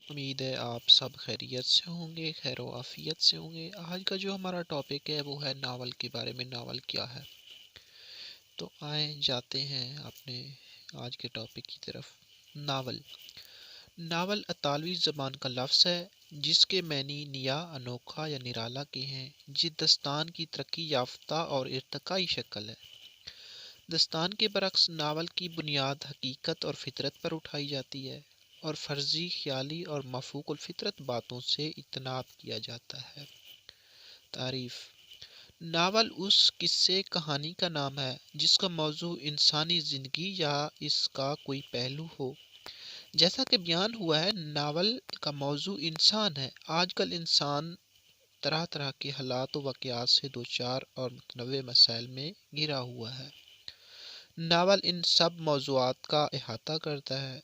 امید ہے آپ سب خیریت سے ہوں گے، خیر و عافیت سے ہوں گے۔ آج کا جو ہمارا ٹاپک ہے وہ ہے ناول کے بارے میں، ناول کیا ہے۔ تو آئیں جاتے ہیں اپنے آج کے ٹاپک کی طرف۔ ناول ناول اطالوی زبان کا لفظ ہے جس کے معنی نیا، انوکھا یا نرالا کے ہیں۔ یہ داستان کی ترقی یافتہ اور ارتقائی شکل ہے۔ داستان کے برعکس ناول کی بنیاد حقیقت اور فطرت پر اٹھائی جاتی ہے اور فرضی، خیالی اور مفوق الفطرت باتوں سے اجتناب کیا جاتا ہے۔ تعریف: ناول اس قصے کہانی کا نام ہے جس کا موضوع انسانی زندگی یا اس کا کوئی پہلو ہو۔ جیسا کہ بیان ہوا ہے، ناول کا موضوع انسان ہے۔ آج کل انسان طرح طرح کے حالات و واقعات سے دوچار اور متنوع مسائل میں گھرا ہوا ہے۔ ناول ان سب موضوعات کا احاطہ کرتا ہے۔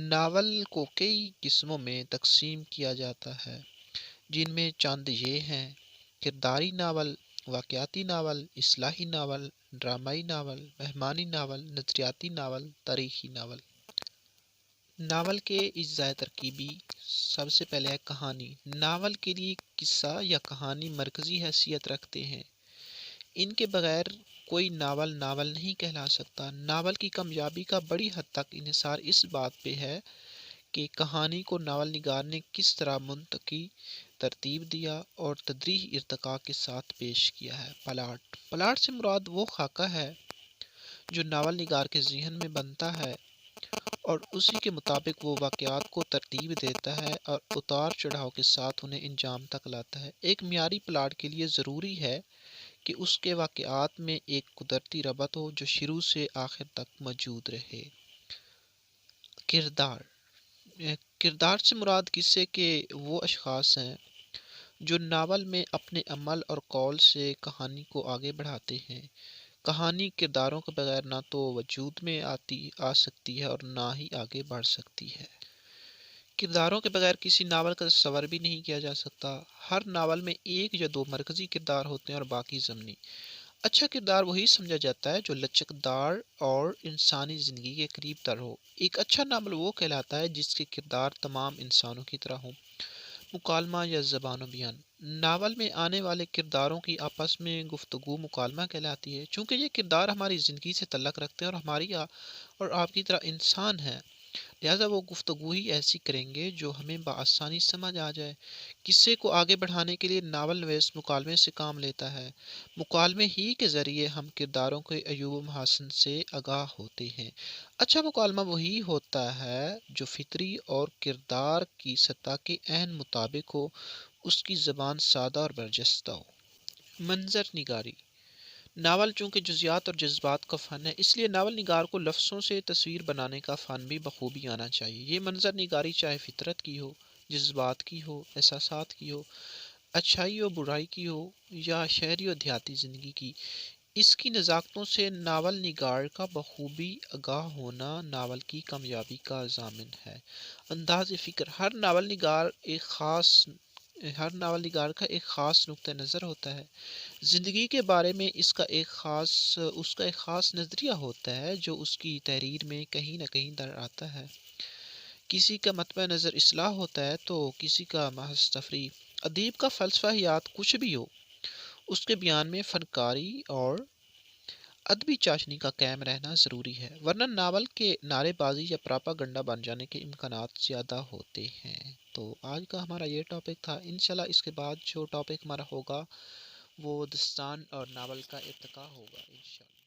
ناول کو کئی قسموں میں تقسیم کیا جاتا ہے، جن میں چند یہ ہیں: کرداری ناول، واقعاتی ناول، اصلاحی ناول، ڈرامائی ناول، مہمانی ناول، نظریاتی ناول، تاریخی ناول۔ ناول کے اجزائے ترکیبی: سب سے پہلے ہے کہانی۔ ناول کے لیے قصہ یا کہانی مرکزی حیثیت رکھتے ہیں۔ ان کے بغیر کوئی ناول ناول نہیں کہلا سکتا۔ ناول کی کامیابی کا بڑی حد تک انحصار اس بات پہ ہے کہ کہانی کو ناول نگار نے کس طرح منطقی ترتیب دیا اور تدریجی ارتقاء کے ساتھ پیش کیا ہے۔ پلاٹ سے مراد وہ خاکہ ہے جو ناول نگار کے ذہن میں بنتا ہے اور اسی کے مطابق وہ واقعات کو ترتیب دیتا ہے اور اتار چڑھاؤ کے ساتھ انہیں انجام تک لاتا ہے۔ ایک معیاری پلاٹ کے لیے ضروری ہے کہ اس کے واقعات میں ایک قدرتی ربط ہو جو شروع سے آخر تک موجود رہے۔ کردار سے مراد قصے کے وہ اشخاص ہیں جو ناول میں اپنے عمل اور قول سے کہانی کو آگے بڑھاتے ہیں۔ کہانی کرداروں کے بغیر نہ تو وجود میں آ سکتی ہے اور نہ ہی آگے بڑھ سکتی ہے۔ کرداروں کے بغیر کسی ناول کا تصور بھی نہیں کیا جا سکتا۔ ہر ناول میں ایک یا دو مرکزی کردار ہوتے ہیں اور باقی ضمنی۔ اچھا کردار وہی سمجھا جاتا ہے جو لچکدار اور انسانی زندگی کے قریب تر ہو۔ ایک اچھا ناول وہ کہلاتا ہے جس کے کردار تمام انسانوں کی طرح ہوں۔ مکالمہ یا زبان و بیان: ناول میں آنے والے کرداروں کی آپس میں گفتگو مکالمہ کہلاتی ہے۔ چونکہ یہ کردار ہماری زندگی سے تعلق رکھتے ہیں اور ہماری اور آپ کی طرح انسان ہیں، لہذا وہ گفتگو ہی ایسی کریں گے جو ہمیں بآسانی سمجھ آ جائے۔ قصے کو آگے بڑھانے کے لیے ناول نویس مکالمے سے کام لیتا ہے۔ مکالمے ہی کے ذریعے ہم کرداروں کے عیوب و محاسن سے آگاہ ہوتے ہیں۔ اچھا مکالمہ وہی ہوتا ہے جو فطری اور کردار کی سطح کے عین مطابق ہو، اس کی زبان سادہ اور برجستہ ہو۔ منظر نگاری: ناول چونکہ جزیات اور جذبات کا فن ہے، اس لیے ناول نگار کو لفظوں سے تصویر بنانے کا فن بھی بخوبی آنا چاہیے۔ یہ منظر نگاری چاہے فطرت کی ہو، جذبات کی ہو، احساسات کی ہو، اچھائی و برائی کی ہو یا شہری و دیہاتی زندگی کی، اس کی نزاکتوں سے ناول نگار کا بخوبی آگاہ ہونا ناول کی کامیابی کا ضامن ہے۔ انداز فکر: ہر ناول نگار کا ایک خاص نقطہ نظر ہوتا ہے۔ زندگی کے بارے میں اس کا ایک خاص نظریہ ہوتا ہے جو اس کی تحریر میں کہیں نہ کہیں در آتا ہے۔ کسی کا مطمع نظر اصلاح ہوتا ہے تو کسی کا محض تفریح۔ ادیب کا فلسفہ حیات کچھ بھی ہو، اس کے بیان میں فنکاری اور ادبی چاشنی کا قائم رہنا ضروری ہے، ورنہ ناول کے نعرے بازی یا پراپاگنڈا بن جانے کے امکانات زیادہ ہوتے ہیں۔ تو آج کا ہمارا یہ ٹاپک تھا۔ انشاءاللہ اس کے بعد جو ٹاپک ہمارا ہوگا وہ داستان اور ناول کا ارتقاء ہوگا انشاءاللہ۔